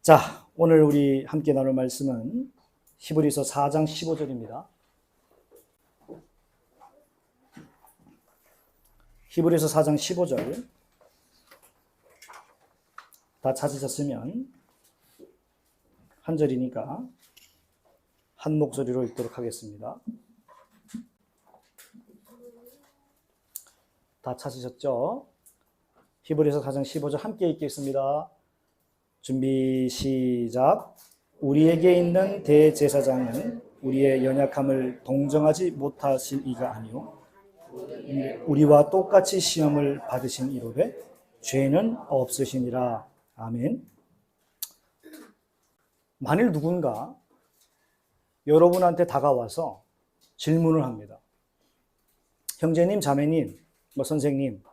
자, 오늘 우리 함께 나눌 말씀은 히브리서 4장 15절입니다. 히브리서 4장 15절 다 찾으셨으면 한 절이니까 한 목소리로 읽도록 하겠습니다. 다 찾으셨죠? 히브리서 4장 15절 함께 읽겠습니다. 준비 시작. 우리에게 있는 대제사장은 우리의 연약함을 동정하지 못하실 이가 아니요 우리와 똑같이 시험을 받으신 이로되 죄는 없으시니라. 아멘. 만일 누군가 여러분한테 다가와서 질문을 합니다. 형제님, 자매님, 선생님,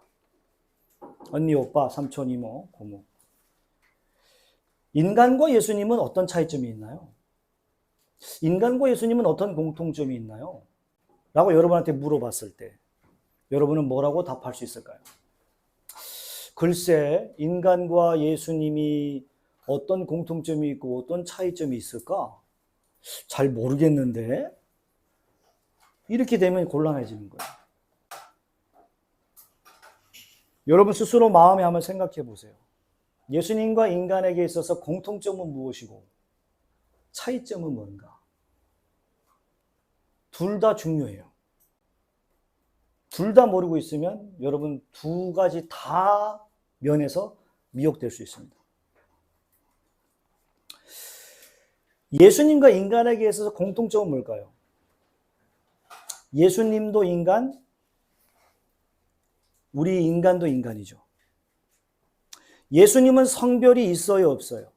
언니, 오빠, 삼촌, 이모, 고모, 인간과 예수님은 어떤 차이점이 있나요? 인간과 예수님은 어떤 공통점이 있나요? 라고 여러분한테 물어봤을 때 여러분은 뭐라고 답할 수 있을까요? 글쎄, 인간과 예수님이 어떤 공통점이 있고 어떤 차이점이 있을까? 잘 모르겠는데? 이렇게 되면 곤란해지는 거예요. 여러분 스스로 마음에 한번 생각해 보세요. 예수님과 인간에게 있어서 공통점은 무엇이고 차이점은 뭔가? 둘 다 중요해요. 둘 다 모르고 있으면 여러분 두 가지 다 면에서 미혹될 수 있습니다. 예수님과 인간에게 있어서 공통점은 뭘까요? 예수님도 인간, 우리 인간도 인간이죠. 예수님은 성별이 있어요, 없어요?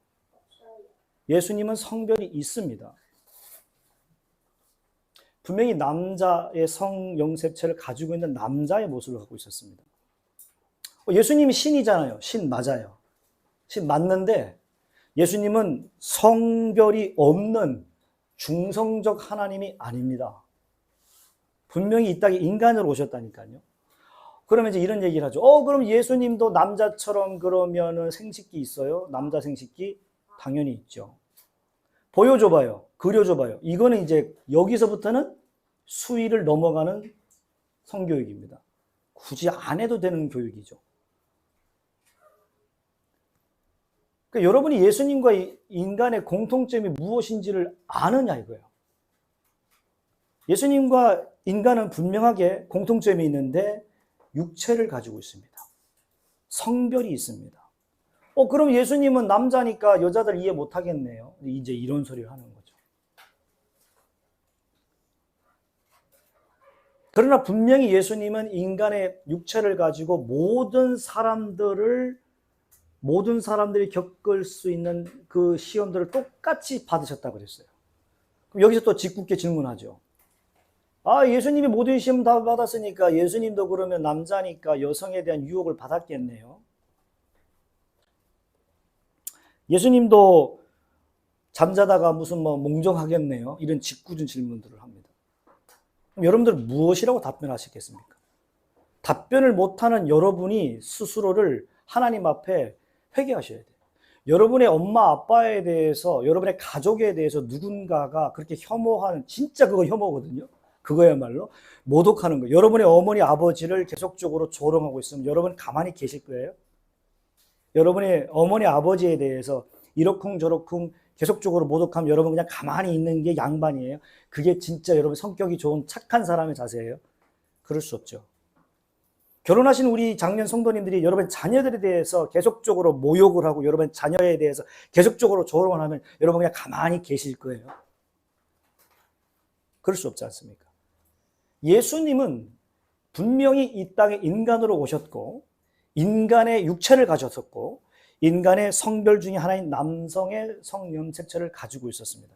예수님은 성별이 있습니다. 분명히 남자의 성영색체를 가지고 있는 남자의 모습을 갖고 있었습니다. 예수님이 신이잖아요. 신 맞아요. 신 맞는데 예수님은 성별이 없는 중성적 하나님이 아닙니다. 분명히 이 땅에 인간으로 오셨다니까요. 그러면 이제 이런 얘기를 하죠. 그럼 예수님도 남자처럼 그러면은 생식기 있어요? 남자 생식기? 당연히 있죠. 보여줘봐요. 그려줘봐요. 이거는 이제 여기서부터는 수위를 넘어가는 성교육입니다. 굳이 안 해도 되는 교육이죠. 그러니까 여러분이 예수님과 인간의 공통점이 무엇인지를 아느냐 이거예요. 예수님과 인간은 분명하게 공통점이 있는데 육체를 가지고 있습니다. 성별이 있습니다. 그럼 예수님은 남자니까 여자들 이해 못 하겠네요. 이제 이런 소리를 하는 거죠. 그러나 분명히 예수님은 인간의 육체를 가지고 모든 사람들이 겪을 수 있는 그 시험들을 똑같이 받으셨다고 그랬어요. 그럼 여기서 또 짓궂게 질문하죠. 예수님이 모든 시험 다 받았으니까 예수님도 그러면 남자니까 여성에 대한 유혹을 받았겠네요. 예수님도 잠자다가 무슨 몽정하겠네요. 이런 짓궂은 질문들을 합니다. 그럼 여러분들 무엇이라고 답변하시겠습니까? 답변을 못하는 여러분이 스스로를 하나님 앞에 회개하셔야 돼요. 여러분의 엄마 아빠에 대해서, 여러분의 가족에 대해서 누군가가 그렇게 혐오하는, 진짜 그거 혐오거든요. 그거야말로 모독하는 거예요. 여러분의 어머니 아버지를 계속적으로 조롱하고 있으면 여러분 가만히 계실 거예요? 여러분의 어머니 아버지에 대해서 이러쿵저러쿵 계속적으로 모독하면 여러분 그냥 가만히 있는 게 양반이에요? 그게 진짜 여러분 성격이 좋은 착한 사람의 자세예요? 그럴 수 없죠. 결혼하신 우리 장년 성도님들이 여러분 자녀들에 대해서 계속적으로 모욕을 하고 여러분 자녀에 대해서 계속적으로 조롱을 하면 여러분 그냥 가만히 계실 거예요? 그럴 수 없지 않습니까? 예수님은 분명히 이 땅에 인간으로 오셨고 인간의 육체를 가졌었고 인간의 성별 중에 하나인 남성의 성염색체를 가지고 있었습니다.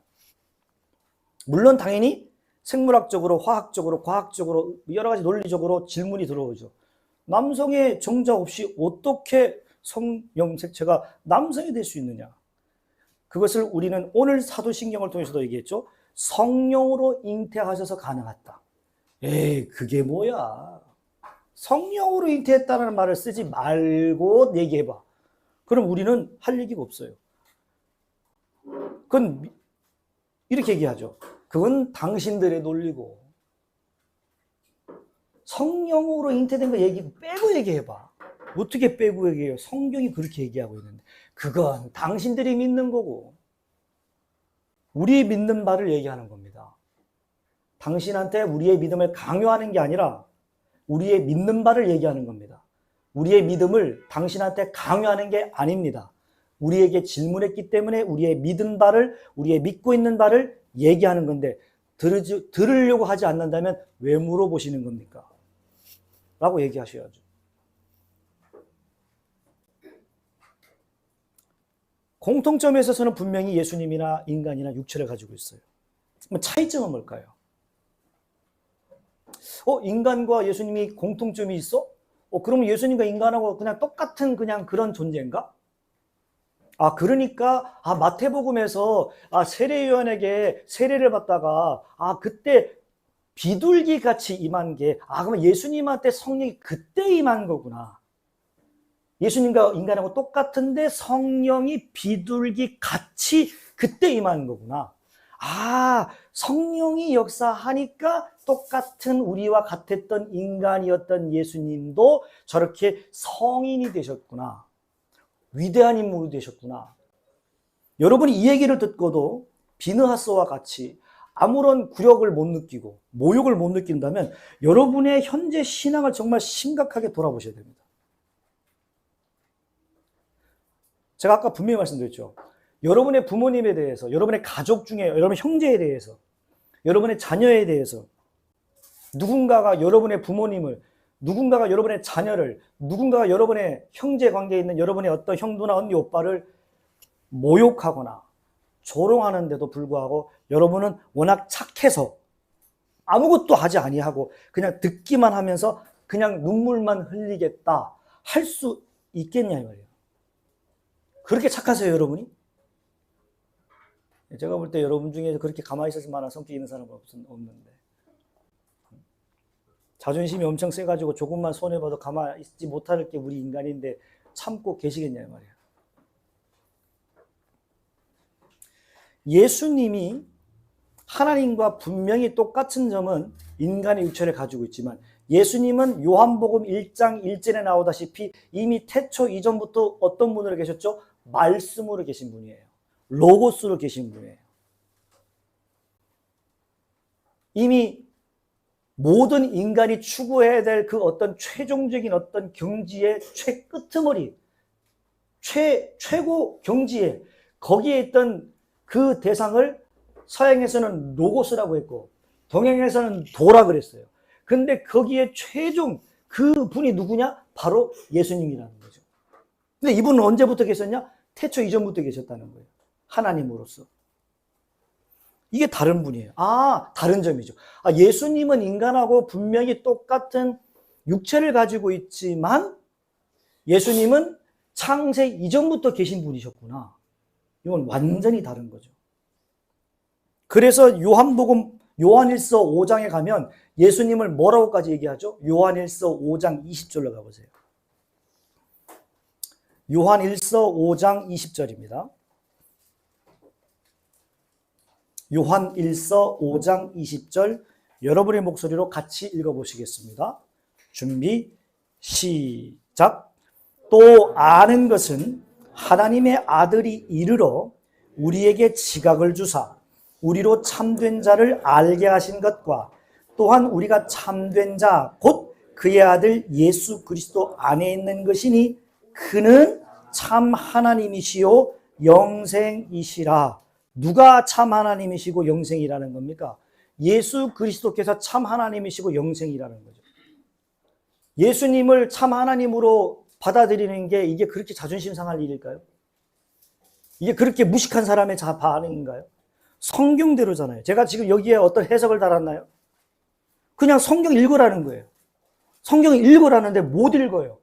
물론 당연히 생물학적으로, 화학적으로, 과학적으로 여러 가지 논리적으로 질문이 들어오죠. 남성의 정자 없이 어떻게 성염색체가 남성이 될 수 있느냐? 그것을 우리는 오늘 사도신경을 통해서도 얘기했죠. 성령으로 잉태하셔서 가능하다. 그게 뭐야? 성령으로 잉태했다는 말을 쓰지 말고 얘기해봐. 그럼 우리는 할 얘기가 없어요. 그건 이렇게 얘기하죠. 그건 당신들의 논리고, 성령으로 잉태된 거 빼고 얘기해봐. 어떻게 빼고 얘기해요? 성경이 그렇게 얘기하고 있는데. 그건 당신들이 믿는 거고, 우리 믿는 바를 얘기하는 겁니다. 당신한테 우리의 믿음을 강요하는 게 아니라 우리의 믿는 바를 얘기하는 겁니다. 우리의 믿음을 당신한테 강요하는 게 아닙니다. 우리에게 질문했기 때문에 우리의 믿은 바를, 우리의 믿고 있는 바를 얘기하는 건데, 들으려고 하지 않는다면 왜 물어보시는 겁니까? 라고 얘기하셔야죠. 공통점에 있어서는 분명히 예수님이나 인간이나 육체를 가지고 있어요. 그럼 차이점은 뭘까요? 인간과 예수님이 공통점이 있어? 그러면 예수님과 인간하고 그냥 똑같은 그냥 그런 존재인가? 그러니까 마태복음에서 세례 요한에게 세례를 받다가 그때 비둘기 같이 임한 게 그러면 예수님한테 성령이 그때 임한 거구나. 예수님과 인간하고 똑같은데 성령이 비둘기 같이 그때 임한 거구나. 성령이 역사하니까 똑같은 우리와 같았던 인간이었던 예수님도 저렇게 성인이 되셨구나. 위대한 인물이 되셨구나. 여러분이 이 얘기를 듣고도 비느하스와 같이 아무런 굴욕을 못 느끼고 모욕을 못 느낀다면 여러분의 현재 신앙을 정말 심각하게 돌아보셔야 됩니다. 제가 아까 분명히 말씀드렸죠. 여러분의 부모님에 대해서, 여러분의 가족 중에 여러분의 형제에 대해서, 여러분의 자녀에 대해서 누군가가 여러분의 부모님을, 누군가가 여러분의 자녀를, 누군가가 여러분의 형제 관계에 있는 여러분의 어떤 형도나 언니, 오빠를 모욕하거나 조롱하는데도 불구하고 여러분은 워낙 착해서 아무것도 하지 아니하고 그냥 듣기만 하면서 그냥 눈물만 흘리겠다 할 수 있겠냐 이 말이에요. 그렇게 착하세요, 여러분이? 제가 볼 때 여러분 중에 그렇게 가만히 있을 만한 성격이 있는 사람은 없는데. 자존심이 엄청 세가지고 조금만 손해봐도 가만히 있지 못할 게 우리 인간인데 참고 계시겠냐, 이 말이에요. 예수님이 하나님과 분명히 똑같은 점은 인간의 육체를 가지고 있지만 예수님은 요한복음 1장 1절에 나오다시피 이미 태초 이전부터 어떤 분으로 계셨죠? 말씀으로 계신 분이에요. 로고스로 계신 분이에요. 이미 모든 인간이 추구해야 될 그 어떤 최종적인 어떤 경지의 최끝머리, 최고 경지에 거기에 있던 그 대상을 서양에서는 로고스라고 했고 동양에서는 도라 그랬어요. 근데 거기에 최종 그 분이 누구냐? 바로 예수님이라는 거죠. 근데 이분은 언제부터 계셨냐? 태초 이전부터 계셨다는 거예요. 하나님으로서. 이게 다른 분이에요. 다른 점이죠. 예수님은 인간하고 분명히 똑같은 육체를 가지고 있지만 예수님은 창세 이전부터 계신 분이셨구나. 이건 완전히 다른 거죠. 그래서 요한일서 5장에 가면 예수님을 뭐라고까지 얘기하죠? 요한일서 5장 20절로 가보세요. 요한일서 5장 20절입니다. 요한일서 5장 20절 여러분의 목소리로 같이 읽어보시겠습니다. 준비 시작. 또 아는 것은 하나님의 아들이 이르러 우리에게 지각을 주사 우리로 참된 자를 알게 하신 것과 또한 우리가 참된 자 곧 그의 아들 예수 그리스도 안에 있는 것이니 그는 참 하나님이시요 영생이시라. 누가 참 하나님이시고 영생이라는 겁니까? 예수 그리스도께서 참 하나님이시고 영생이라는 거죠. 예수님을 참 하나님으로 받아들이는 게 이게 그렇게 자존심 상할 일일까요? 이게 그렇게 무식한 사람의 반응인가요? 성경대로잖아요. 제가 지금 여기에 어떤 해석을 달았나요? 그냥 성경 읽으라는 거예요. 성경을 읽으라는데 못 읽어요.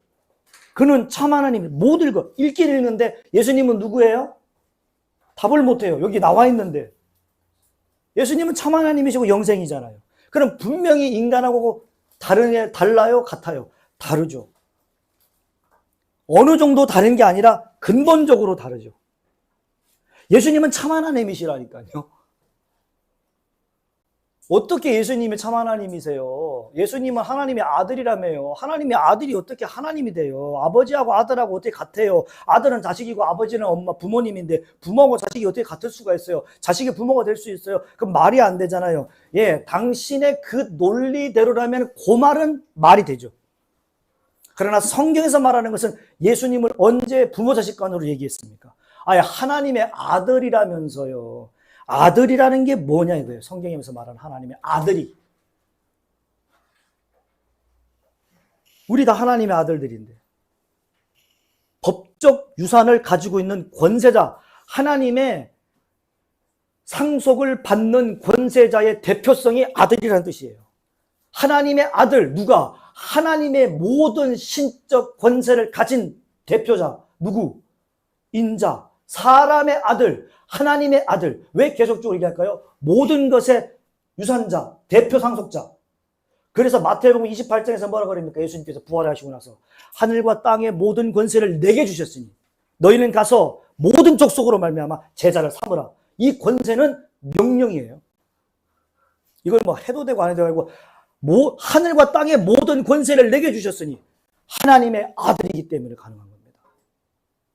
그는 참 하나님 못 읽어. 읽긴 읽는데 예수님은 누구예요? 답을 못해요. 여기 나와 있는데. 예수님은 참 하나님이시고 영생이잖아요. 그럼 분명히 인간하고 달라요? 같아요? 다르죠. 어느 정도 다른 게 아니라 근본적으로 다르죠. 예수님은 참 하나님이시라니까요. 어떻게 예수님이 참 하나님이세요? 예수님은 하나님의 아들이라며요. 하나님의 아들이 어떻게 하나님이 돼요? 아버지하고 아들하고 어떻게 같아요? 아들은 자식이고 아버지는 엄마, 부모님인데 부모하고 자식이 어떻게 같을 수가 있어요? 자식이 부모가 될 수 있어요? 그럼 말이 안 되잖아요. 예, 당신의 그 논리대로라면 그 말은 말이 되죠. 그러나 성경에서 말하는 것은 예수님을 언제 부모 자식 간으로 얘기했습니까? 아예 하나님의 아들이라면서요. 아들이라는 게 뭐냐 이거예요. 성경에서 말하는 하나님의 아들이. 우리 다 하나님의 아들들인데 법적 유산을 가지고 있는 권세자, 하나님의 상속을 받는 권세자의 대표성이 아들이라는 뜻이에요. 하나님의 아들, 누가? 하나님의 모든 신적 권세를 가진 대표자, 누구? 인자, 사람의 아들, 하나님의 아들. 왜 계속적으로 얘기할까요? 모든 것의 유산자, 대표 상속자. 그래서 마태복음 28장에서 뭐라고 그럽니까? 예수님께서 부활하시고 나서 하늘과 땅의 모든 권세를 내게 주셨으니 너희는 가서 모든 족속으로 말미암아 제자를 삼으라. 이 권세는 명령이에요. 이걸 뭐 해도 되고 안 해도 되고, 하늘과 땅의 모든 권세를 내게 주셨으니 하나님의 아들이기 때문에 가능한 겁니다.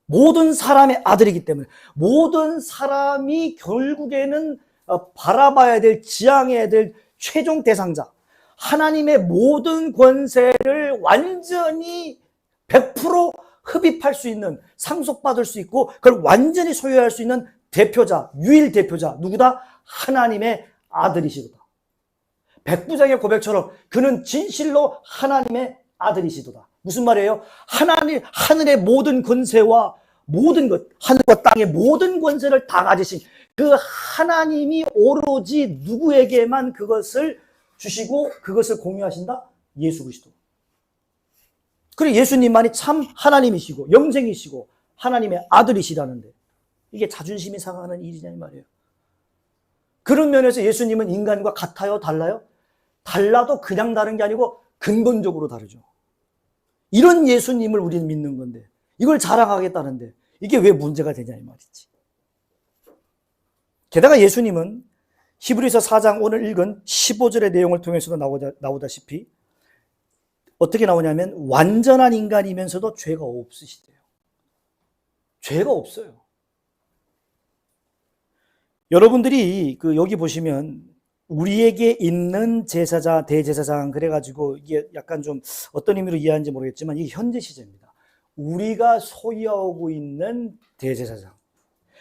모든 사람의 아들이기 때문에 모든 사람이 결국에는 바라봐야 될, 지향해야 될 최종 대상자, 하나님의 모든 권세를 완전히 100% 흡입할 수 있는, 상속받을 수 있고 그걸 완전히 소유할 수 있는 대표자, 유일 대표자, 누구다? 하나님의 아들이시도다. 백부장의 고백처럼 그는 진실로 하나님의 아들이시도다. 무슨 말이에요? 하늘의 모든 권세와 모든 것, 하늘과 땅의 모든 권세를 다 가지신 그 하나님이 오로지 누구에게만 그것을 주시고 그것을 공유하신다? 예수 그리스도. 그리고 예수님만이 참 하나님이시고 영생이시고 하나님의 아들이시라는데 이게 자존심이 상하는 일이냐 이 말이에요. 그런 면에서 예수님은 인간과 같아요? 달라요? 달라도 그냥 다른 게 아니고 근본적으로 다르죠. 이런 예수님을 우리는 믿는 건데 이걸 자랑하겠다는데 이게 왜 문제가 되냐 이 말이지. 게다가 예수님은 히브리서 4장 오늘 읽은 15절의 내용을 통해서도 나오다시피 어떻게 나오냐면 완전한 인간이면서도 죄가 없으시대요. 죄가 없어요. 여러분들이 여기 보시면 우리에게 있는 제사장, 대제사장 그래가지고 이게 약간 좀 어떤 의미로 이해하는지 모르겠지만 이게 현재 시제입니다. 우리가 소유하고 있는 대제사장.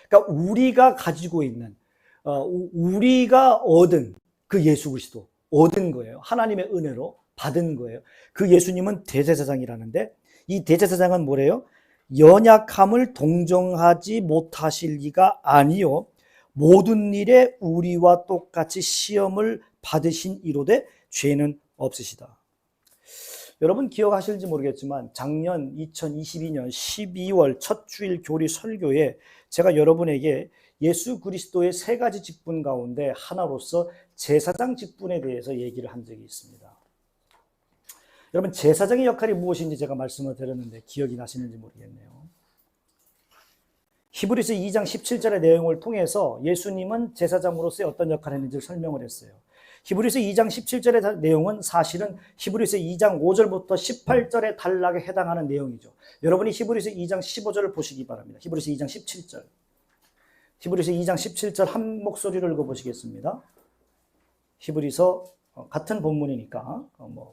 그러니까 우리가 가지고 있는, 우리가 얻은 그 예수 그리스도 얻은 거예요. 하나님의 은혜로 받은 거예요. 그 예수님은 대제사장이라는데 이 대제사장은 뭐래요? 연약함을 동정하지 못하실 리가 아니요 모든 일에 우리와 똑같이 시험을 받으신 이로되 죄는 없으시다. 여러분 기억하실지 모르겠지만 작년 2022년 12월 첫 주일 교리 설교에 제가 여러분에게 예수 그리스도의 세 가지 직분 가운데 하나로서 제사장 직분에 대해서 얘기를 한 적이 있습니다. 여러분 제사장의 역할이 무엇인지 제가 말씀을 드렸는데 기억이 나시는지 모르겠네요. 히브리서 2장 17절의 내용을 통해서 예수님은 제사장으로서의 어떤 역할을 했는지를 설명을 했어요. 히브리서 2장 17절의 내용은 사실은 히브리서 2장 5절부터 18절의 단락에 해당하는 내용이죠. 여러분이 히브리서 2장 15절을 보시기 바랍니다. 히브리서 2장 17절. 히브리서 2장 17절 한 목소리를 읽어보시겠습니다. 히브리서 같은 본문이니까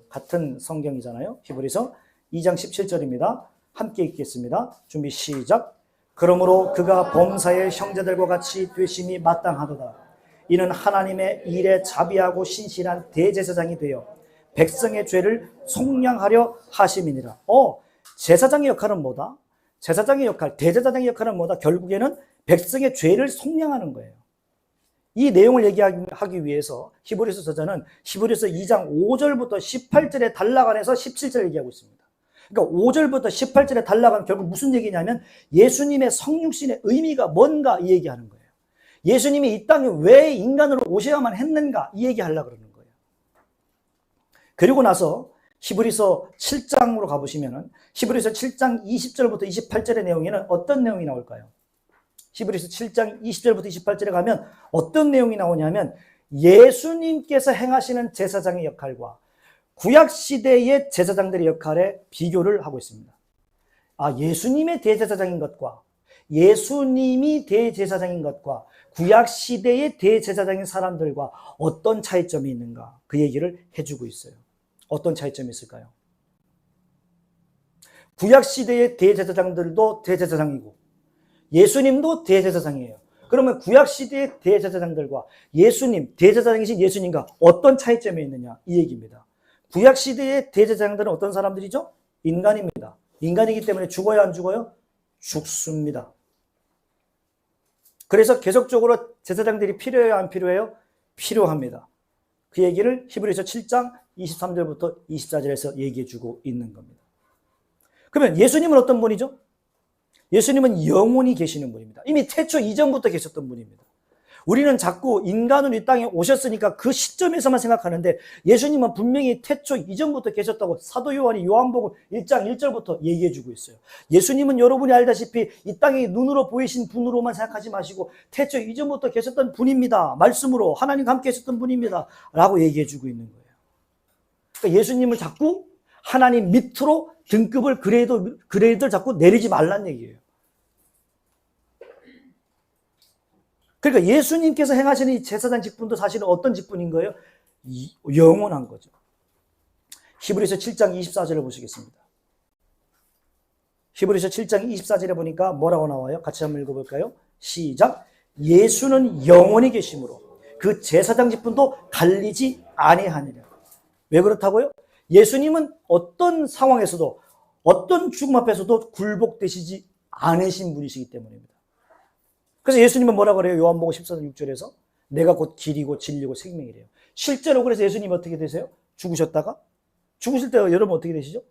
같은 성경이잖아요. 히브리서 2장 17절입니다. 함께 읽겠습니다. 준비 시작. 그러므로 그가 범사의 형제들과 같이 되심이 마땅하도다. 이는 하나님의 일에 자비하고 신실한 대제사장이 되어 백성의 죄를 속량하려 하심이니라. 제사장의 역할은 뭐다? 제사장의 역할, 대제사장의 역할은 뭐다? 결국에는 백성의 죄를 속량하는 거예요. 이 내용을 얘기하기 위해서 히브리서 저자는 히브리서 2장 5절부터 18절의 단락 안에서 17절 얘기하고 있습니다. 그러니까 5절부터 18절의 단락은 결국 무슨 얘기냐면 예수님의 성육신의 의미가 뭔가 이 얘기하는 거예요. 예수님이 이 땅에 왜 인간으로 오셔야만 했는가 이 얘기하려고 그러는 거예요. 그리고 나서 히브리서 7장으로 가보시면은 히브리서 7장 20절부터 28절의 내용에는 어떤 내용이 나올까요? 히브리서 7장 20절부터 28절에 가면 어떤 내용이 나오냐면 예수님께서 행하시는 제사장의 역할과 구약시대의 제사장들의 역할에 비교를 하고 있습니다. 예수님의 대제사장인 것과 예수님이 대제사장인 것과 구약시대의 대제사장인 사람들과 어떤 차이점이 있는가, 그 얘기를 해주고 있어요. 어떤 차이점이 있을까요? 구약시대의 대제사장들도 대제사장이고 예수님도 대제사장이에요. 그러면 구약시대의 대제사장들과 예수님, 대제사장이신 예수님과 어떤 차이점이 있느냐, 이 얘기입니다. 구약시대의 대제사장들은 어떤 사람들이죠? 인간입니다. 인간이기 때문에 죽어야 안 죽어요? 죽습니다. 그래서 계속적으로 제사장들이 필요해요, 안 필요해요? 필요합니다. 그 얘기를 히브리서 7장 23절부터 24절에서 얘기해주고 있는 겁니다. 그러면 예수님은 어떤 분이죠? 예수님은 영원히 계시는 분입니다. 이미 태초 이전부터 계셨던 분입니다. 우리는 자꾸 인간으로 이 땅에 오셨으니까 그 시점에서만 생각하는데 예수님은 분명히 태초 이전부터 계셨다고 사도 요한이 요한복음 1장 1절부터 얘기해주고 있어요. 예수님은 여러분이 알다시피 이 땅에 눈으로 보이신 분으로만 생각하지 마시고 태초 이전부터 계셨던 분입니다. 말씀으로 하나님과 함께 계셨던 분입니다. 라고 얘기해주고 있는 거예요. 그러니까 예수님을 자꾸 하나님 밑으로 등급을 그레이드를 자꾸 내리지 말란 얘기예요. 그러니까 예수님께서 행하시는 이 제사장 직분도 사실은 어떤 직분인 거예요? 영원한 거죠. 히브리서 7장 24절을 보시겠습니다. 히브리서 7장 24절에 보니까 뭐라고 나와요? 같이 한번 읽어볼까요? 시작. 예수는 영원히 계심으로 그 제사장 직분도 갈리지 아니하니라. 왜 그렇다고요? 예수님은 어떤 상황에서도 어떤 죽음 앞에서도 굴복되시지 않으신 분이시기 때문입니다. 그래서 예수님은 뭐라고 그래요? 요한복음 14장 6절에서 내가 곧 길이고 진리고 생명이래요. 실제로 그래서 예수님이 어떻게 되세요? 죽으셨다가 죽으실 때 여러분 어떻게 되시죠?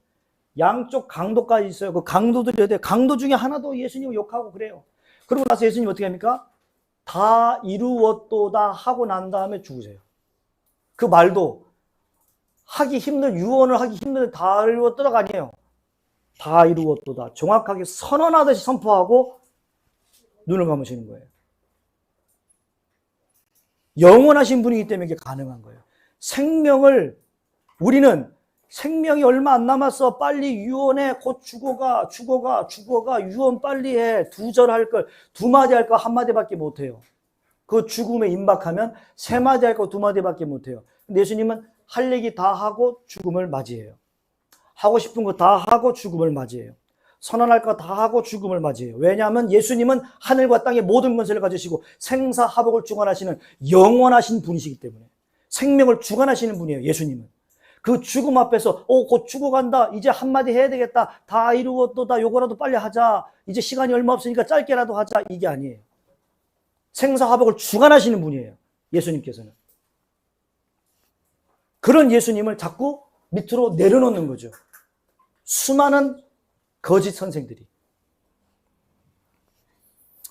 양쪽 강도까지 있어요. 그 강도들이 어때요? 강도 중에 하나도 예수님을 욕하고 그래요. 그러고 나서 예수님이 어떻게 합니까? 다 이루었도다 하고 난 다음에 죽으세요. 그 말도 유언을 하기 힘든 다 이루었도다가 아니에요. 다 이루었도다. 정확하게 선언하듯이 선포하고 눈을 감으시는 거예요. 영원하신 분이기 때문에 이게 가능한 거예요. 우리는 생명이 얼마 안 남았어. 빨리 유언해. 곧 죽어가. 유언 빨리 해. 2절 할 걸, 2마디 할 거 1마디밖에 못 해요. 그 죽음에 임박하면 3마디 할 거 2마디밖에 못 해요. 근데 예수님은 할 얘기 다 하고 죽음을 맞이해요. 하고 싶은 거 다 하고 죽음을 맞이해요. 선언할 거 다 하고 죽음을 맞이해요. 왜냐하면 예수님은 하늘과 땅의 모든 권세를 가지시고 생사화복을 주관하시는 영원하신 분이시기 때문에, 생명을 주관하시는 분이에요. 예수님은. 그 죽음 앞에서 곧 죽어간다. 이제 한마디 해야 되겠다. 다 이루었도다. 요거라도 빨리 하자. 이제 시간이 얼마 없으니까 짧게라도 하자. 이게 아니에요. 생사화복을 주관하시는 분이에요. 예수님께서는. 그런 예수님을 자꾸 밑으로 내려놓는 거죠. 수많은 거짓 선생들이.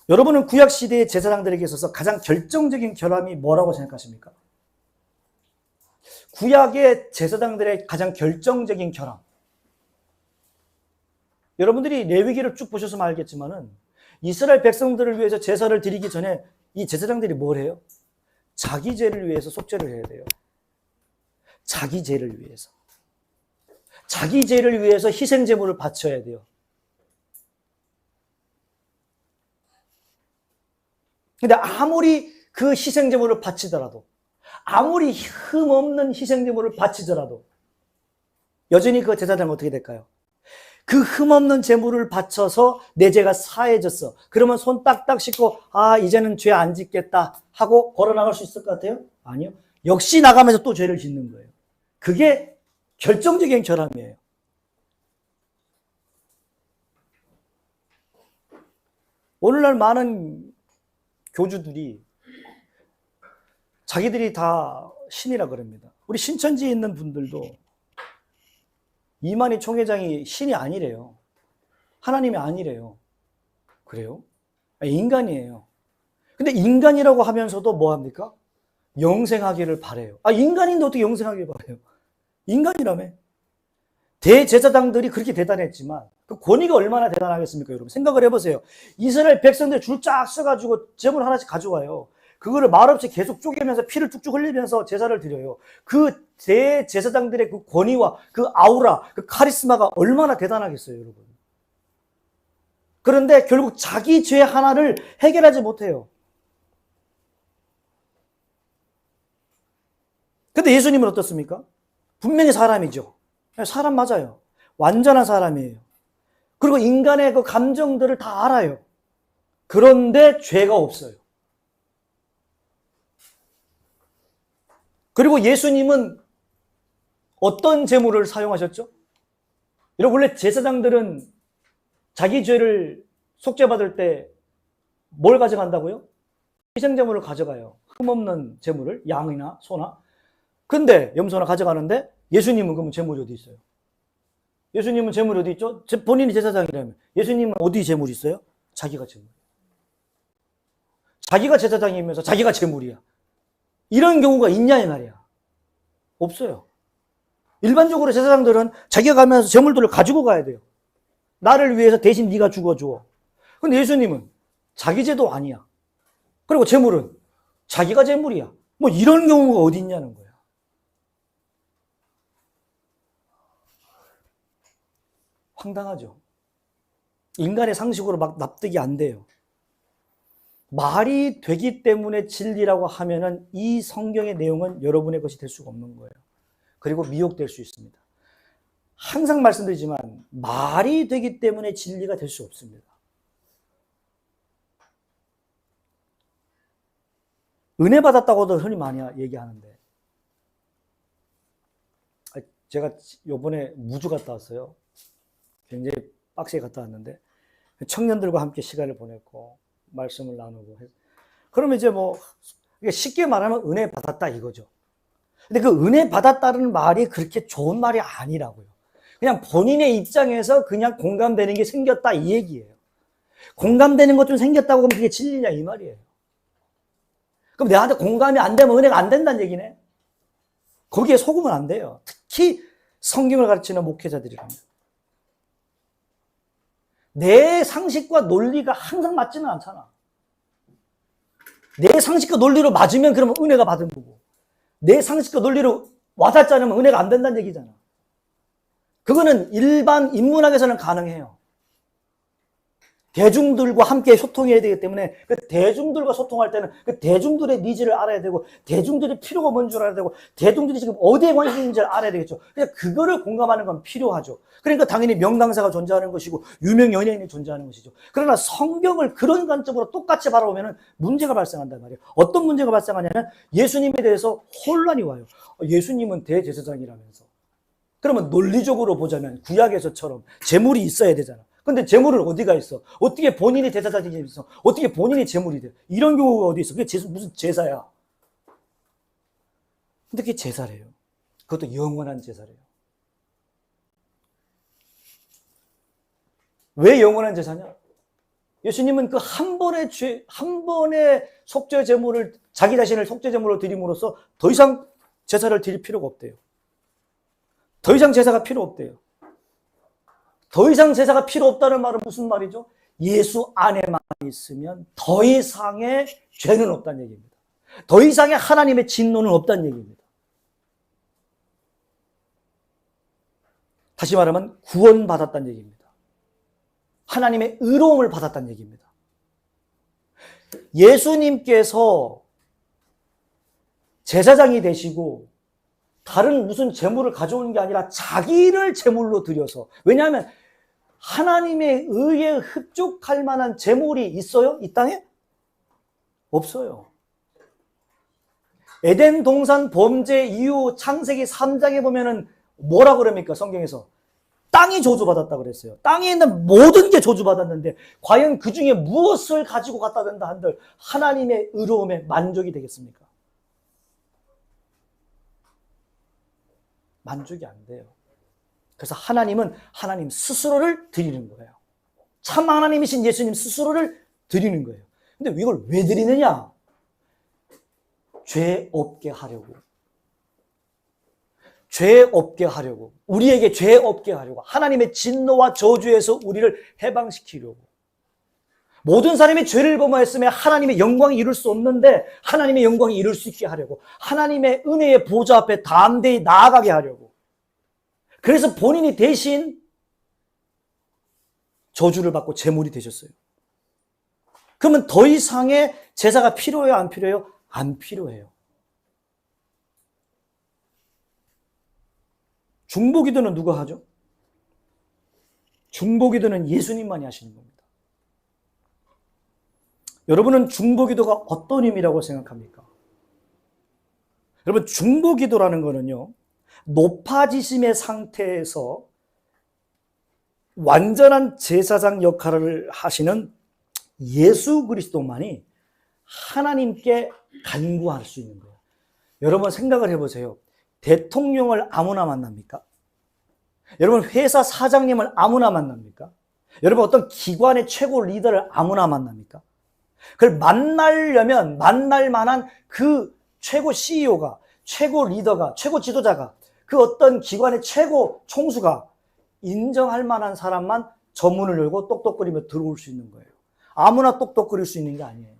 여러분은 구약시대의 제사장들에게 있어서 가장 결정적인 결함이 뭐라고 생각하십니까? 구약의 제사장들의 가장 결정적인 결함. 여러분들이 레위기를 쭉 보셔서 알겠지만은 이스라엘 백성들을 위해서 제사를 드리기 전에 이 제사장들이 뭘 해요? 자기 죄를 위해서 속죄를 해야 돼요. 자기 죄를 위해서. 자기 죄를 위해서 희생제물을 바쳐야 돼요. 근데 아무리 그 희생제물을 바치더라도, 아무리 흠없는 희생제물을 바치더라도 여전히 그 제사장은 어떻게 될까요? 그 흠없는 제물을 바쳐서 내 죄가 사해졌어. 그러면 손 딱딱 씻고 이제는 죄 안 짓겠다 하고 걸어나갈 수 있을 것 같아요? 아니요. 역시 나가면서 또 죄를 짓는 거예요. 그게 결정적인 결함이에요. 오늘날 많은 교주들이 자기들이 다 신이라 그럽니다. 우리 신천지에 있는 분들도 이만희 총회장이 신이 아니래요. 하나님이 아니래요. 그래요? 인간이에요. 근데 인간이라고 하면서도 뭐 합니까? 영생하기를 바래요. 인간인데 어떻게 영생하기를 바래요? 인간이라며. 대제사장들이 그렇게 대단했지만 그 권위가 얼마나 대단하겠습니까, 여러분? 생각을 해보세요. 이스라엘 백성들 줄 쫙 서가지고 제물 하나씩 가져와요. 그거를 말없이 계속 쪼개면서 피를 쭉쭉 흘리면서 제사를 드려요. 그 대제사장들의 그 권위와 그 아우라, 그 카리스마가 얼마나 대단하겠어요, 여러분? 그런데 결국 자기 죄 하나를 해결하지 못해요. 근데 예수님은 어떻습니까? 분명히 사람이죠. 사람 맞아요. 완전한 사람이에요. 그리고 인간의 그 감정들을 다 알아요. 그런데 죄가 없어요. 그리고 예수님은 어떤 제물을 사용하셨죠? 원래 제사장들은 자기 죄를 속죄받을 때 뭘 가져간다고요? 희생제물을 가져가요. 흠없는 제물을, 양이나 소나. 근데 염소나 가져가는데 예수님은 그러면 제물이 어디 있어요? 예수님은 제물이 어디 있죠? 본인이 제사장이라면 예수님은 어디 제물이 있어요? 자기가 제물. 자기가 제사장이면서 자기가 제물이야. 이런 경우가 있냐 이 말이야. 없어요. 일반적으로 제사장들은 자기가 가면서 제물들을 가지고 가야 돼요. 나를 위해서 대신 네가 죽어줘. 근데 예수님은 자기 죄도 아니야. 그리고 제물은 자기가 제물이야. 뭐 이런 경우가 어디 있냐는 거야. 황당하죠. 인간의 상식으로 막 납득이 안 돼요. 말이 되기 때문에 진리라고 하면은 이 성경의 내용은 여러분의 것이 될 수가 없는 거예요. 그리고 미혹될 수 있습니다. 항상 말씀드리지만 말이 되기 때문에 진리가 될 수 없습니다. 은혜 받았다고도 흔히 많이 얘기하는데 제가 요번에 무주 갔다 왔어요. 굉장히 빡세게 갔다 왔는데 청년들과 함께 시간을 보냈고 말씀을 나누고 그러면 이제 뭐 쉽게 말하면 은혜 받았다 이거죠. 근데 그 은혜 받았다는 말이 그렇게 좋은 말이 아니라고요. 그냥 본인의 입장에서 그냥 공감되는 게 생겼다 이 얘기예요. 공감되는 것 좀 생겼다고 하면 그게 진리냐 이 말이에요. 그럼 내한테 공감이 안 되면 은혜가 안 된다는 얘기네. 거기에 속으면 안 돼요. 특히 성경을 가르치는 목회자들이랍니다. 내 상식과 논리가 항상 맞지는 않잖아. 내 상식과 논리로 맞으면 그러면 은혜가 받은 거고 내 상식과 논리로 와닿지 않으면 은혜가 안 된다는 얘기잖아. 그거는 일반 인문학에서는 가능해요. 대중들과 함께 소통해야 되기 때문에 그 대중들과 소통할 때는 그 대중들의 니즈를 알아야 되고 대중들의 필요가 뭔 줄 알아야 되고 대중들이 지금 어디에 관심이 있는지를 알아야 되겠죠. 그냥 그거를 공감하는 건 필요하죠. 그러니까 당연히 명강사가 존재하는 것이고 유명 연예인이 존재하는 것이죠. 그러나 성경을 그런 관점으로 똑같이 바라보면 문제가 발생한단 말이에요. 어떤 문제가 발생하냐면 예수님에 대해서 혼란이 와요. 예수님은 대제사장이라면서. 그러면 논리적으로 보자면 구약에서처럼 제물이 있어야 되잖아. 근데 제물은 어디가 있어? 어떻게 본인이 대제사장이 있어? 어떻게 본인이 제물이 돼? 이런 경우가 어디 있어? 그게 무슨 제사야? 근데 그게 제사래요. 그것도 영원한 제사래요. 왜 영원한 제사냐? 예수님은 그 한 번의 속죄 제물을 자기 자신을 속죄 제물로 드림으로써 더 이상 제사를 드릴 필요가 없대요. 더 이상 제사가 필요 없대요. 더 이상 제사가 필요 없다는 말은 무슨 말이죠? 예수 안에만 있으면 더 이상의 죄는 없다는 얘기입니다. 더 이상의 하나님의 진노는 없다는 얘기입니다. 다시 말하면 구원받았다는 얘기입니다. 하나님의 의로움을 받았다는 얘기입니다. 예수님께서 제사장이 되시고 다른 무슨 제물을 가져오는 게 아니라 자기를 제물로 드려서, 왜냐하면 하나님의 의에 흡족할 만한 제물이 있어요? 이 땅에? 없어요. 에덴 동산 범죄 이후 창세기 3장에 보면은 뭐라 그럽니까? 성경에서 땅이 저주받았다 그랬어요. 땅에 있는 모든 게 저주받았는데 과연 그 중에 무엇을 가지고 갖다 댄다 한들 하나님의 의로움에 만족이 되겠습니까? 만족이 안 돼요. 그래서 하나님은 하나님 스스로를 드리는 거예요. 참 하나님이신 예수님 스스로를 드리는 거예요. 근데 이걸 왜 드리느냐? 죄 없게 하려고. 죄 없게 하려고, 우리에게 죄 없게 하려고, 하나님의 진노와 저주에서 우리를 해방시키려고. 모든 사람이 죄를 범하였으면 하나님의 영광이 이룰 수 없는데 하나님의 영광이 이룰 수 있게 하려고, 하나님의 은혜의 보좌 앞에 담대히 나아가게 하려고. 그래서 본인이 대신 저주를 받고 제물이 되셨어요. 그러면 더 이상의 제사가 필요해요, 안 필요해요? 안 필요해요. 중보기도는 누가 하죠? 중보기도는 예수님만이 하시는 겁니다. 여러분은 중보기도가 어떤 의미라고 생각합니까? 여러분, 중보기도라는 거는요, 높아지심의 상태에서 완전한 제사장 역할을 하시는 예수 그리스도만이 하나님께 간구할 수 있는 거예요. 여러분 생각을 해보세요. 대통령을 아무나 만납니까? 여러분 회사 사장님을 아무나 만납니까? 여러분 어떤 기관의 최고 리더를 아무나 만납니까? 그걸 만나려면 만날 만한 그 최고 CEO가, 최고 리더가, 최고 지도자가, 그 어떤 기관의 최고 총수가 인정할 만한 사람만 저 문을 열고 똑똑거리며 들어올 수 있는 거예요. 아무나 똑똑거릴 수 있는 게 아니에요.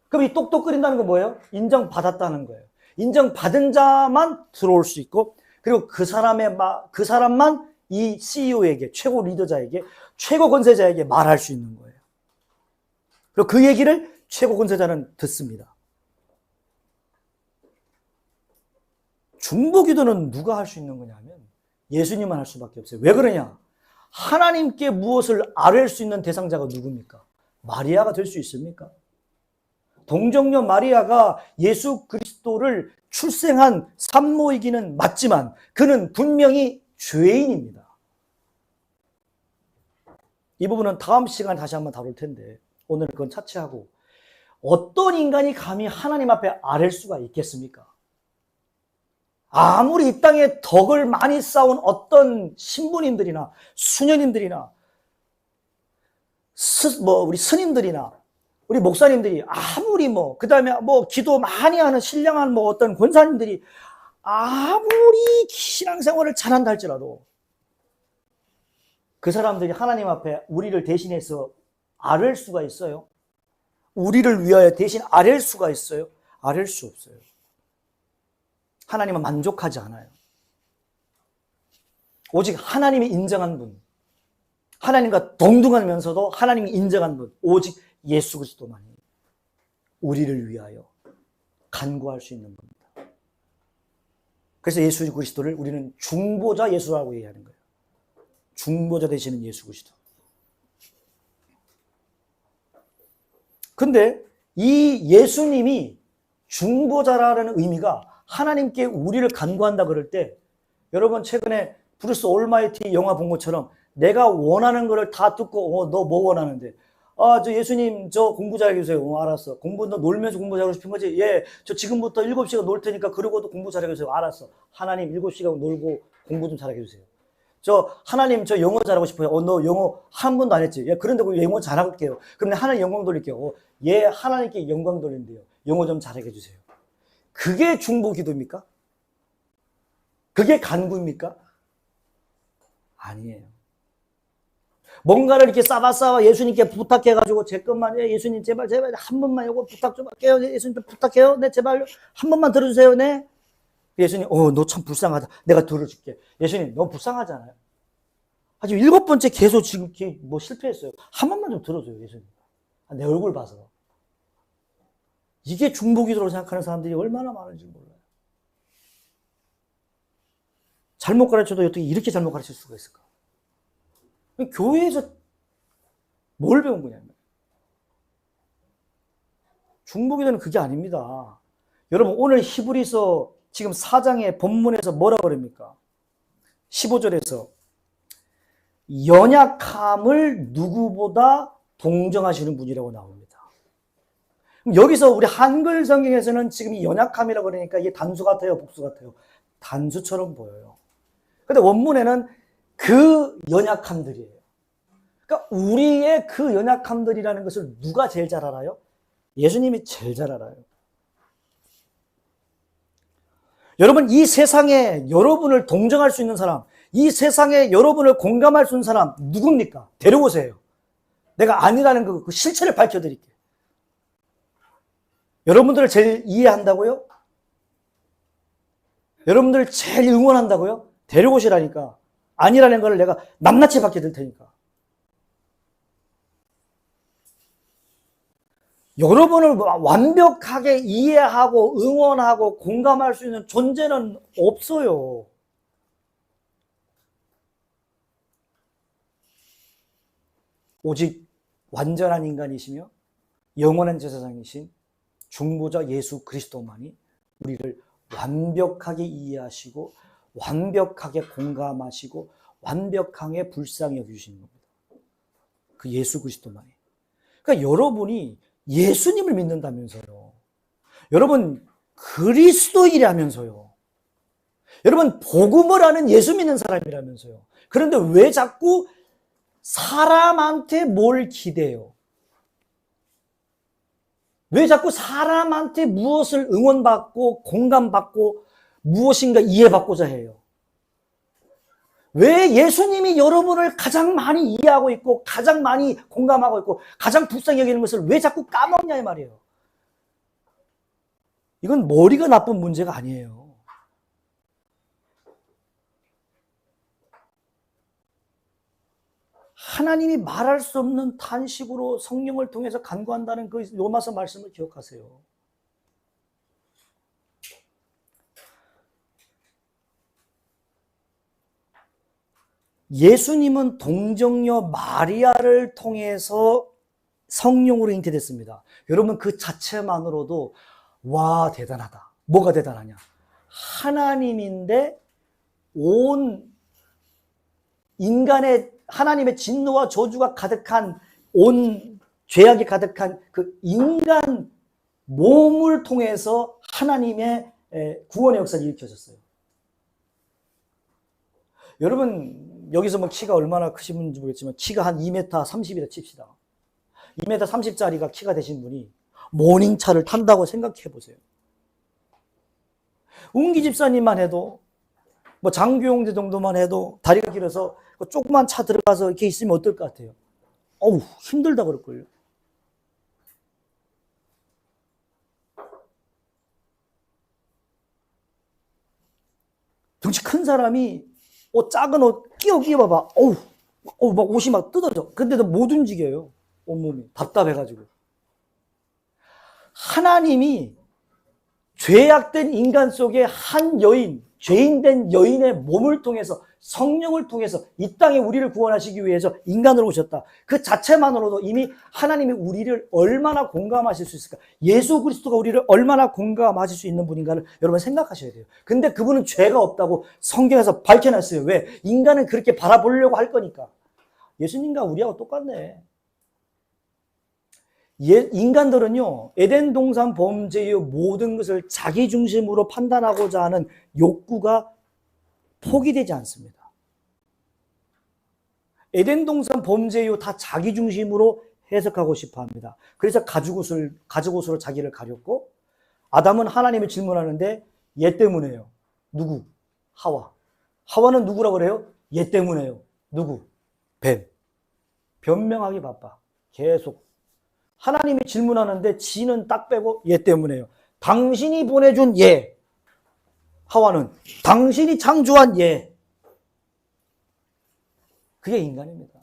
그럼 이 똑똑거린다는 건 뭐예요? 인정받았다는 거예요. 인정받은 자만 들어올 수 있고, 그리고 그 사람만 이 CEO에게, 최고 리더자에게, 최고 권세자에게 말할 수 있는 거예요. 그리고 그 얘기를 최고 권세자는 듣습니다. 중보기도는 누가 할 수 있는 거냐면 예수님만 할 수밖에 없어요. 왜 그러냐? 하나님께 무엇을 아뢰을 수 있는 대상자가 누굽니까? 마리아가 될 수 있습니까? 동정녀 마리아가 예수 그리스도를 출생한 산모이기는 맞지만 그는 분명히 죄인입니다. 이 부분은 다음 시간에 다시 한번 다룰 텐데 오늘 그건 차치하고, 어떤 인간이 감히 하나님 앞에 아랠 수가 있겠습니까? 아무리 이 땅에 덕을 많이 쌓은 어떤 신부님들이나 수녀님들이나 우리 스님들이나 우리 목사님들이 아무리 그 다음에 기도 많이 하는 신령한 어떤 권사님들이 아무리 신앙생활을 잘한다 할지라도 그 사람들이 하나님 앞에 우리를 대신해서 아랠 수가 있어요? 우리를 위하여 대신 아랠 수가 있어요? 아랠 수 없어요. 하나님은 만족하지 않아요. 오직 하나님이 인정한 분, 하나님과 동등하면서도 하나님이 인정한 분, 오직 예수 그리스도만이 우리를 위하여 간구할 수 있는 겁니다. 그래서 예수 그리스도를 우리는 중보자 예수라고 얘기하는 거예요. 중보자 되시는 예수 그리스도. 근데 이 예수님이 중보자라는 의미가 하나님께 우리를 간구한다 그럴 때, 여러분 최근에 브루스 올마이티 영화 본 것처럼 내가 원하는 거를 다 듣고 너 뭐 원하는데? 저 예수님 저 공부 잘하게 해주세요. 알았어. 공부 너 놀면서 공부 잘하고 싶은 거지? 예. 저 지금부터 7시간 놀 테니까 그러고도 공부 잘하게 해주세요. 알았어. 하나님 7시간 놀고 공부 좀 잘하게 해주세요. 저 하나님 저 영어 잘하고 싶어요. 너 영어 한 번도 안 했지? 예. 그런데 영어 잘할게요. 그럼 하나님 영광 돌릴게요. 예. 하나님께 영광 돌린대요. 영어 좀 잘하게 해주세요. 그게 중보 기도입니까? 그게 간구입니까? 아니에요. 뭔가를 이렇게 싸바싸바 예수님께 부탁해가지고 제 것만, 예수님 제발 한 번만 이거 부탁 좀 할게요. 예수님 좀 부탁해요. 네, 제발 한 번만 들어주세요. 네. 예수님, 너 참 불쌍하다. 내가 들어줄게. 예수님, 너무 불쌍하잖아요. 아직 7번째 계속 지금 실패했어요. 한 번만 좀 들어줘요, 예수님. 내 얼굴 봐서. 이게 중보기도로 생각하는 사람들이 얼마나 많은지 몰라요. 잘못 가르쳐도 어떻게 이렇게 잘못 가르칠 수가 있을까? 교회에서 뭘 배운 거냐면, 중보기도는 그게 아닙니다. 여러분 오늘 히브리서 지금 4장의 본문에서 뭐라고 그럽니까? 15절에서 연약함을 누구보다 동정하시는 분이라고 나옵니다. 여기서 우리 한글 성경에서는 지금 이 연약함이라고 그러니까 이게 단수 같아요, 복수 같아요? 단수처럼 보여요. 근데 원문에는 그 연약함들이에요. 그러니까 우리의 그 연약함들이라는 것을 누가 제일 잘 알아요? 예수님이 제일 잘 알아요. 여러분, 이 세상에 여러분을 동정할 수 있는 사람, 이 세상에 여러분을 공감할 수 있는 사람 누굽니까? 데려오세요. 내가 아니라는 그 실체를 밝혀드릴게요. 여러분들을 제일 이해한다고요? 여러분들을 제일 응원한다고요? 데려오시라니까. 아니라는 걸 내가 낱낱이 밝혀드릴 테니까. 여러분을 완벽하게 이해하고 응원하고 공감할 수 있는 존재는 없어요. 오직 완전한 인간이시며 영원한 제사장이신 중보자 예수 그리스도만이 우리를 완벽하게 이해하시고 완벽하게 공감하시고 완벽하게 불쌍히 여기시는 겁니다. 그 예수 그리스도만이. 그러니까 여러분이 예수님을 믿는다면서요. 여러분 그리스도인이라면서요. 여러분 복음을 아는 예수 믿는 사람이라면서요. 그런데 왜 자꾸 사람한테 뭘 기대요? 왜 자꾸 사람한테 무엇을 응원받고 공감받고 무엇인가 이해받고자 해요? 왜 예수님이 여러분을 가장 많이 이해하고 있고 가장 많이 공감하고 있고 가장 불쌍히 여기는 것을 왜 자꾸 까먹냐 이 말이에요. 이건 머리가 나쁜 문제가 아니에요. 하나님이 말할 수 없는 탄식으로 성령을 통해서 간구한다는 그 로마서 말씀을 기억하세요. 예수님은 동정녀 마리아를 통해서 성령으로 잉태됐습니다. 여러분 그 자체만으로도 와 대단하다. 뭐가 대단하냐? 하나님인데 온 인간의 하나님의 진노와 저주가 가득한 온 죄악이 가득한 그 인간 몸을 통해서 하나님의 구원의 역사를 일으켜졌어요. 여러분 여기서 뭐 키가 얼마나 크신지 모르겠지만 키가 한 2m 30이라 칩시다. 2m 30짜리가 키가 되신 분이 모닝차를 탄다고 생각해 보세요. 웅기 집사님만 해도 뭐 장규용제 정도만 해도 다리가 길어서 조그만 차 들어가서 이렇게 있으면 어떨 것 같아요? 어우 힘들다 그럴걸요. 덩치 큰 사람이 작은 옷 끼워봐봐. 막 옷이 막 뜯어져. 근데도 못 움직여요. 온몸이 답답해가지고. 하나님이 죄악된 인간 속에 한 여인, 죄인된 여인의 몸을 통해서 성령을 통해서 이 땅에 우리를 구원하시기 위해서 인간으로 오셨다. 그 자체만으로도 이미 하나님이 우리를 얼마나 공감하실 수 있을까? 예수 그리스도가 우리를 얼마나 공감하실 수 있는 분인가를 여러분 생각하셔야 돼요. 근데 그분은 죄가 없다고 성경에서 밝혀놨어요. 왜? 인간은 그렇게 바라보려고 할 거니까. 예수님과 우리하고 똑같네. 인간들은요, 에덴 동산 범죄의 모든 것을 자기 중심으로 판단하고자 하는 욕구가 포기되지 않습니다. 에덴 동산 범죄요 다 자기 중심으로 해석하고 싶어 합니다. 그래서 가죽옷으로 자기를 가렸고, 아담은 하나님이 질문하는데 얘 때문에요. 누구? 하와. 하와는 누구라고 그래요? 얘 때문에요. 누구? 뱀. 변명하기 바빠. 계속. 하나님이 질문하는데 지는 딱 빼고 얘 때문에요. 당신이 보내준 얘. 하와는 당신이 창조한 얘. 그게 인간입니다.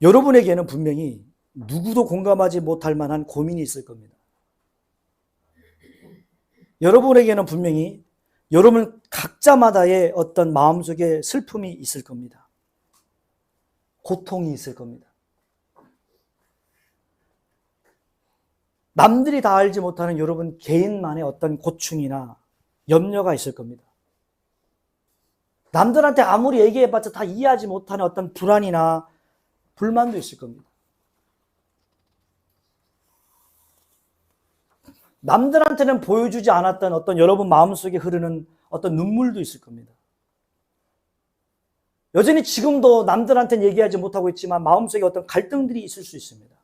여러분에게는 분명히 누구도 공감하지 못할 만한 고민이 있을 겁니다. 여러분에게는 분명히 여러분 각자마다의 어떤 마음속에 슬픔이 있을 겁니다. 고통이 있을 겁니다. 남들이 다 알지 못하는 여러분 개인만의 어떤 고충이나 염려가 있을 겁니다. 남들한테 아무리 얘기해봤자 다 이해하지 못하는 어떤 불안이나 불만도 있을 겁니다. 남들한테는 보여주지 않았던 어떤 여러분 마음속에 흐르는 어떤 눈물도 있을 겁니다. 여전히 지금도 남들한테는 얘기하지 못하고 있지만 마음속에 어떤 갈등들이 있을 수 있습니다.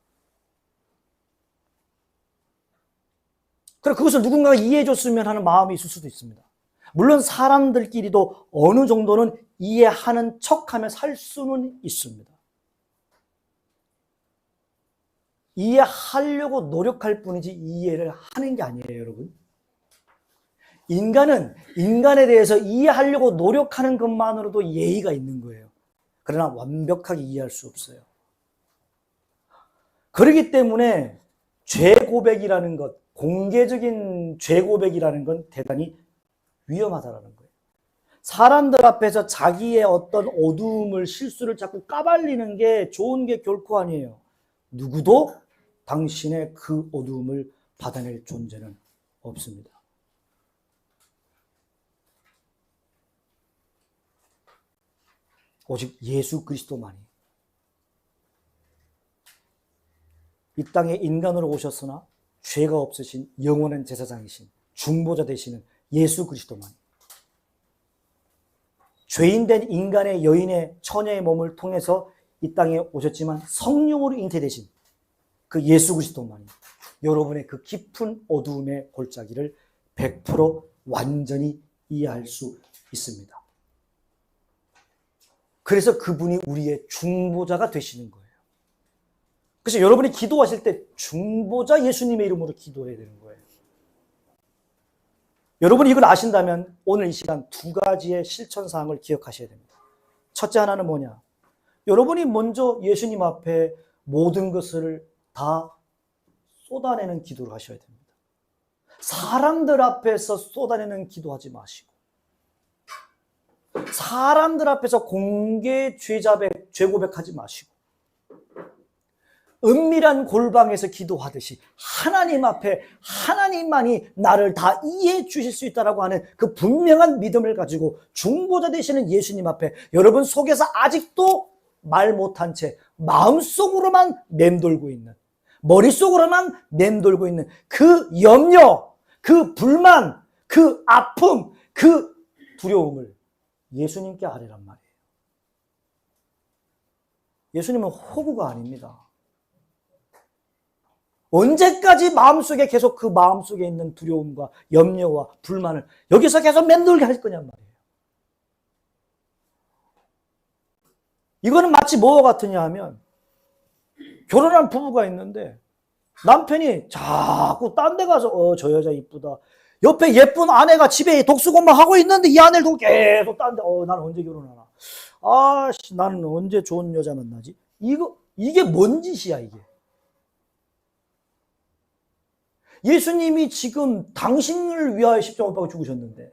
그래, 그것을 누군가가 이해해 줬으면 하는 마음이 있을 수도 있습니다. 물론 사람들끼리도 어느 정도는 이해하는 척하며 살 수는 있습니다. 이해하려고 노력할 뿐이지 이해를 하는 게 아니에요, 여러분. 인간은 인간에 대해서 이해하려고 노력하는 것만으로도 예의가 있는 거예요. 그러나 완벽하게 이해할 수 없어요. 그렇기 때문에 죄 고백이라는 것, 공개적인 죄 고백이라는 건 대단히 위험하다는 거예요. 사람들 앞에서 자기의 어떤 어두움을, 실수를 자꾸 까발리는 게 좋은 게 결코 아니에요. 누구도 당신의 그 어두움을 받아낼 존재는 없습니다. 오직 예수 그리스도만이 이 땅에 인간으로 오셨으나 죄가 없으신 영원한 제사장이신 중보자 되시는 예수 그리스도만이 죄인된 인간의 여인의 처녀의 몸을 통해서 이 땅에 오셨지만 성령으로 잉태되신 그 예수 그리스도만이 여러분의 그 깊은 어두움의 골짜기를 100% 완전히 이해할 수 있습니다. 그래서 그분이 우리의 중보자가 되시는 거예요. 그래서 여러분이 기도하실 때 중보자 예수님의 이름으로 기도해야 되는 거예요. 여러분이 이걸 아신다면 오늘 이 시간 두 가지의 실천사항을 기억하셔야 됩니다. 첫째 하나는 뭐냐? 여러분이 먼저 예수님 앞에 모든 것을 다 쏟아내는 기도를 하셔야 됩니다. 사람들 앞에서 쏟아내는 기도하지 마시고 사람들 앞에서 공개 죄 고백하지 마시고 은밀한 골방에서 기도하듯이 하나님 앞에 하나님만이 나를 다 이해해 주실 수 있다라고 하는 그 분명한 믿음을 가지고 중보자 되시는 예수님 앞에 여러분 속에서 아직도 말 못한 채 마음속으로만 맴돌고 있는, 머릿속으로만 맴돌고 있는 그 염려, 그 불만, 그 아픔, 그 두려움을 예수님께 아뢰란 말이에요. 예수님은 호구가 아닙니다. 언제까지 마음속에 계속 그 마음속에 있는 두려움과 염려와 불만을 여기서 계속 맴돌게 할 거냔 말이에요. 이거는 마치 뭐와 같으냐 하면 결혼한 부부가 있는데 남편이 자꾸 딴 데 가서 저 여자 이쁘다. 옆에 예쁜 아내가 집에 독수공방 하고 있는데 이 아내를 두고 계속 딴 데 나는 언제 결혼하나. 나는 언제 좋은 여자 만나지. 이게 뭔 짓이야 이게. 예수님이 지금 당신을 위하여 십자가 못 박아 죽으셨는데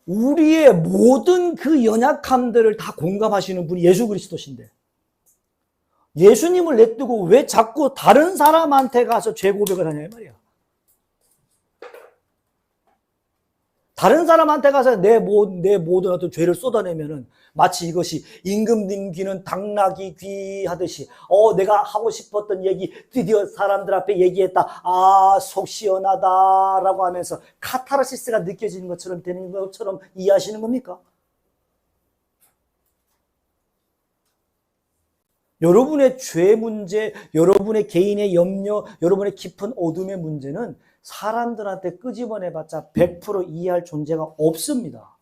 우리의 모든 그 연약함들을 다 공감하시는 분이 예수 그리스도신데 예수님을 냅두고 왜 자꾸 다른 사람한테 가서 죄 고백을 하냐 이 말이야. 다른 사람한테 가서 내 모든 어떤 죄를 쏟아내면은 마치 이것이 임금님 귀는 당나귀 귀 하듯이 내가 하고 싶었던 얘기 드디어 사람들 앞에 얘기했다. 속 시원하다라고 하면서 카타르시스가 느껴지는 것처럼 되는 것처럼 이해하시는 겁니까? 여러분의 죄 문제, 여러분의 개인의 염려, 여러분의 깊은 어둠의 문제는 사람들한테 끄집어내봤자 100% 이해할 존재가 없습니다.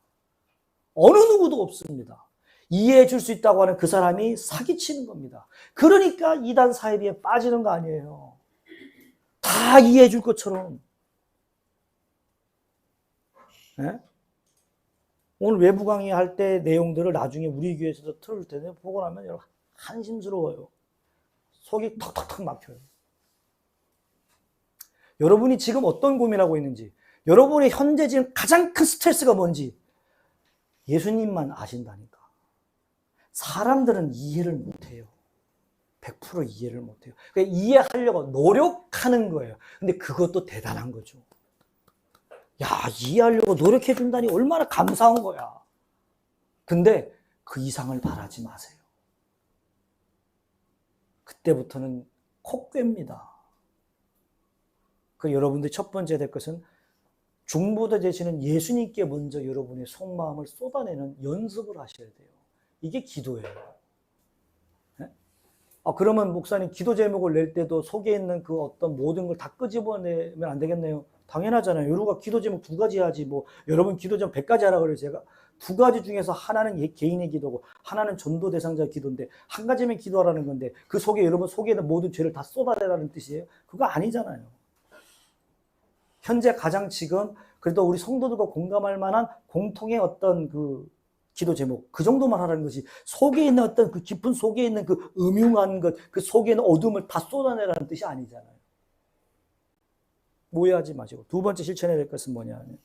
어느 누구도 없습니다. 이해해 줄 수 있다고 하는 그 사람이 사기치는 겁니다. 그러니까 이단 사이비에 빠지는 거 아니에요. 다 이해해 줄 것처럼. 네? 오늘 외부 강의할 때 내용들을 나중에 우리 교회에서도 틀을 텐데 보고 나면 여러분 한심스러워요. 속이 턱턱턱 막혀요. 여러분이 지금 어떤 고민하고 있는지, 여러분의 현재 지금 가장 큰 스트레스가 뭔지 예수님만 아신다니까. 사람들은 이해를 못해요. 100% 이해를 못해요. 그러니까 이해하려고 노력하는 거예요. 근데 그것도 대단한 거죠. 이해하려고 노력해 준다니 얼마나 감사한 거야. 근데 그 이상을 바라지 마세요. 그때부터는 콧괴입니다. 여러분들 첫 번째 될 것은 중보자 되시는 예수님께 먼저 여러분의 속마음을 쏟아내는 연습을 하셔야 돼요. 이게 기도예요. 네? 그러면 목사님 기도 제목을 낼 때도 속에 있는 그 어떤 모든 걸 다 끄집어내면 안 되겠네요. 당연하잖아요. 여러가 기도 제목 2가지 하지 뭐 여러분 기도 제목 100가지 하라 그래요. 제가 2가지 중에서 하나는 개인의 기도고 하나는 전도 대상자 기도인데 한 가지면 기도하라는 건데 그 속에 여러분 속에 있는 모든 죄를 다 쏟아내라는 뜻이에요? 그거 아니잖아요. 현재 가장 지금 그래도 우리 성도들과 공감할 만한 공통의 어떤 그 기도 제목 그 정도만 하라는 것이 속에 있는 어떤 그 깊은 속에 있는 그 음흉한 것 그 속에 있는 어둠을 다 쏟아내라는 뜻이 아니잖아요. 오해하지 마시고 두 번째 실천해야 될 것은 뭐냐면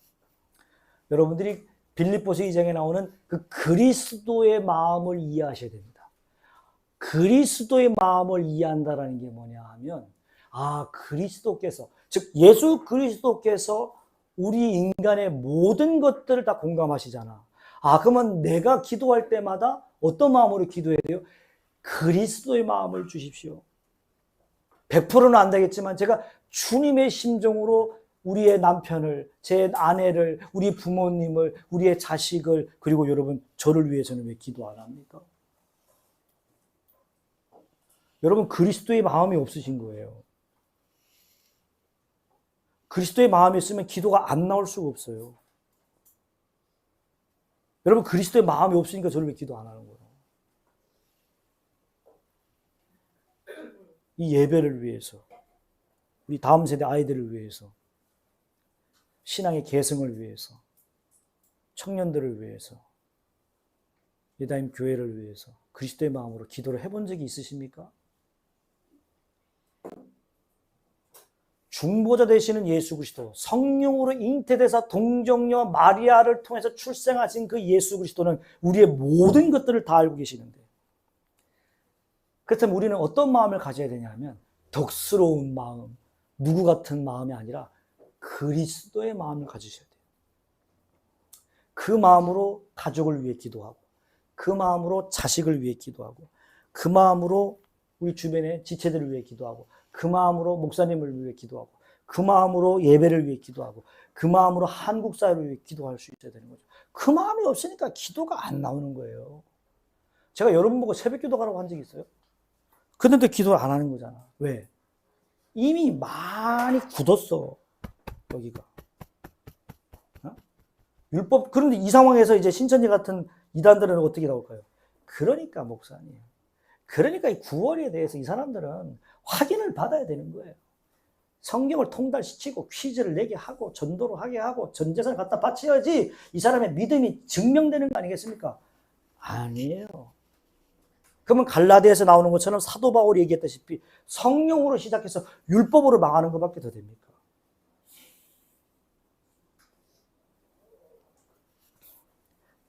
여러분들이 빌립보서 2장에 나오는 그 그리스도의 마음을 이해하셔야 됩니다. 그리스도의 마음을 이해한다라는 게 뭐냐 하면 그리스도께서 즉 예수 그리스도께서 우리 인간의 모든 것들을 다 공감하시잖아. 그러면 내가 기도할 때마다 어떤 마음으로 기도해야 돼요? 그리스도의 마음을 주십시오. 100%는 안 되겠지만 제가 주님의 심정으로 우리의 남편을, 제 아내를, 우리 부모님을, 우리의 자식을 그리고 여러분 저를 위해서는 왜 기도 안 합니까? 여러분 그리스도의 마음이 없으신 거예요. 그리스도의 마음이 있으면 기도가 안 나올 수가 없어요. 여러분 그리스도의 마음이 없으니까 저를 왜 기도 안 하는 거예요? 이 예배를 위해서, 우리 다음 세대 아이들을 위해서, 신앙의 계승을 위해서, 청년들을 위해서, 예다임 교회를 위해서 그리스도의 마음으로 기도를 해본 적이 있으십니까? 중보자 되시는 예수 그리스도, 성령으로 잉태되사 동정녀 마리아를 통해서 출생하신 그 예수 그리스도는 우리의 모든 것들을 다 알고 계시는데 그렇다면 우리는 어떤 마음을 가져야 되냐면 덕스러운 마음, 누구 같은 마음이 아니라 그리스도의 마음을 가지셔야 돼요. 그 마음으로 가족을 위해 기도하고 그 마음으로 자식을 위해 기도하고 그 마음으로 우리 주변의 지체들을 위해 기도하고 그 마음으로 목사님을 위해 기도하고 그 마음으로 예배를 위해 기도하고 그 마음으로 한국 사회를 위해 기도할 수 있어야 되는 거죠. 그 마음이 없으니까 기도가 안 나오는 거예요. 제가 여러분 보고 새벽 기도 가라고 한 적이 있어요? 근데 기도를 안 하는 거잖아. 왜? 이미 많이 굳었어. 여기가. 율법, 그런데 이 상황에서 이제 신천지 같은 이단들은 어떻게 나올까요? 그러니까 목사님. 그러니까 이 구원에 대해서 이 사람들은 확인을 받아야 되는 거예요. 성경을 통달시키고 퀴즈를 내게 하고 전도를 하게 하고 전 재산을 갖다 바쳐야지 이 사람의 믿음이 증명되는 거 아니겠습니까? 아니에요. 그러면 갈라디아에서 나오는 것처럼 사도 바울이 얘기했다시피 성령으로 시작해서 율법으로 망하는 것밖에 더 됩니까?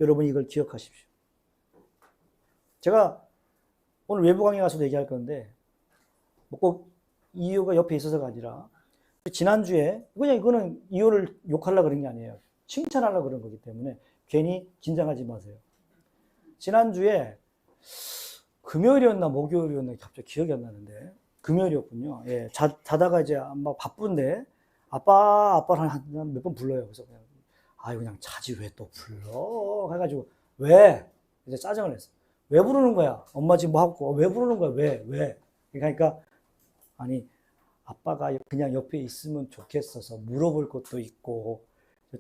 여러분 이걸 기억하십시오. 제가 오늘 외부 강의 가서도 얘기할 건데 꼭 이유가 옆에 있어서가 아니라 지난주에 그냥 이거는 이유를 욕하려고 그런 게 아니에요. 칭찬하려고 그런 거기 때문에 괜히 긴장하지 마세요. 지난주에 금요일이었나 목요일이었나 갑자기 기억이 안 나는데 금요일이었군요. 예, 자다가 이제 막 바쁜데 아빠를 한 몇 번 불러요. 그래서 그냥 자지 왜 또 불러? 해가지고 왜? 이제 짜증을 냈어. 왜 부르는 거야? 엄마 지금 뭐 하고 왜 부르는 거야? 왜? 그러니까 아니 아빠가 그냥 옆에 있으면 좋겠어서 물어볼 것도 있고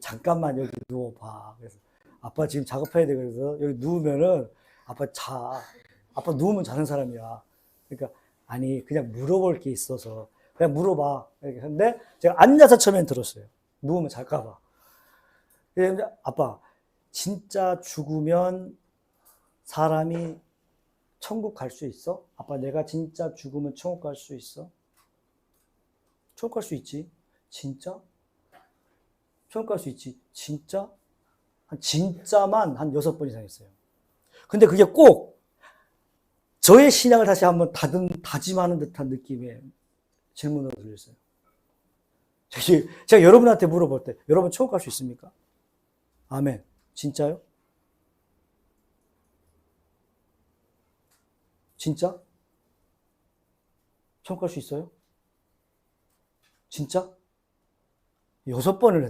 잠깐만 여기 누워봐. 그래서 아빠 지금 작업해야 돼. 그래서 여기 누우면은 아빠 누우면 자는 사람이야. 그러니까 아니 그냥 물어볼 게 있어서 그냥 물어봐. 근데 제가 앉아서 처음엔 들었어요. 누우면 잘까 봐. 근데 아빠 진짜 죽으면 사람이 천국 갈 수 있어? 아빠 내가 진짜 죽으면 천국 갈 수 있어? 천국 갈 수 있지. 진짜? 천국 갈 수 있지. 진짜? 진짜만 한 6번 이상 했어요. 근데 그게 꼭 저의 신앙을 다시 한번 다짐하는 듯한 느낌의 질문으로 들렸어요. 제가 여러분한테 물어볼 때 여러분 천국 갈 수 있습니까? 아멘. 진짜요? 진짜? 천국 갈 수 있어요? 진짜? 6번을